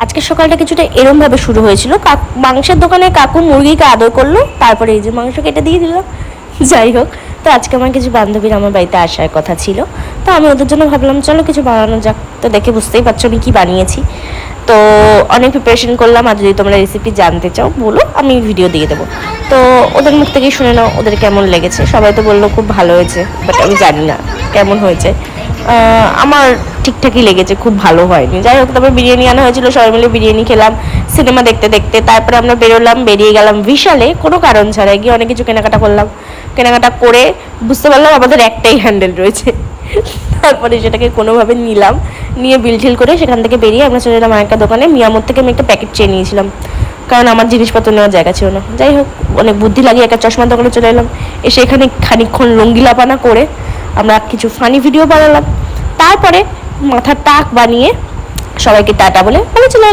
আজকে সকালটা কিছুটা এরম ভাবে শুরু হয়েছিল। মাংসের দোকানে কাকু মুরগিকে আদর করলো, তারপরে এই যে মাংস কেটে দিয়ে দিল। যাই হোক, তো আজকে আমার কিছু বান্ধবীর আমার বাড়িতে আসার কথা ছিল, তো আমি ওদের জন্য ভাবলাম চলো কিছু বানানো যাক। তো দেখে বুঝতেই পারছো আমি কী বানিয়েছি। তো অনেক প্রিপারেশন করলাম, আর যদি তোমরা রেসিপি জানতে চাও বলো, আমি ভিডিও দিয়ে দেবো। তো ওদের মুখ থেকেই শুনে নাও ওদের কেমন লেগেছে। সবাই তো বললো খুব ভালো হয়েছে, বাট আমি জানি না কেমন হয়েছে। আমার ঠিকঠাকই লেগেছে, খুব ভালো হয়নি। যাই হোক, তারপর বিরিয়ানি আনা হয়েছিল, সবাই মিলে বিরিয়ানি খেলাম সিনেমা দেখতে দেখতে। তারপরে আমরা বেরিয়ে গেলাম বিশালে, কোনো কারণ ছাড়াই গিয়ে অনেক কিছু কেনাকাটা করলাম। কেনাকাটা করে বুঝতে পারলাম আমাদের একটাই হ্যান্ডেল রয়েছে। তারপরে সেটাকে কোনোভাবে নিয়ে বিল করে সেখান থেকে বেরিয়ে আমরা চলে এলাম একটা দোকানে। মিয়ামোর থেকে আমি একটা প্যাকেট চেয়ে নিয়েছিলাম, কারণ আমার জিনিসপত্র নেওয়ার জায়গা ছিল না। যাই হোক, অনেক বুদ্ধি লাগিয়ে একটা চশমার দোকানে চলে এলাম। এসে এখানে খানিকক্ষণ রঙ্গিলাপানা করে আমরা কিছু ফানি ভিডিও বানালাম। তারপরে মাথার টাক বানিয়ে সবাইকে টাটা বলে চলে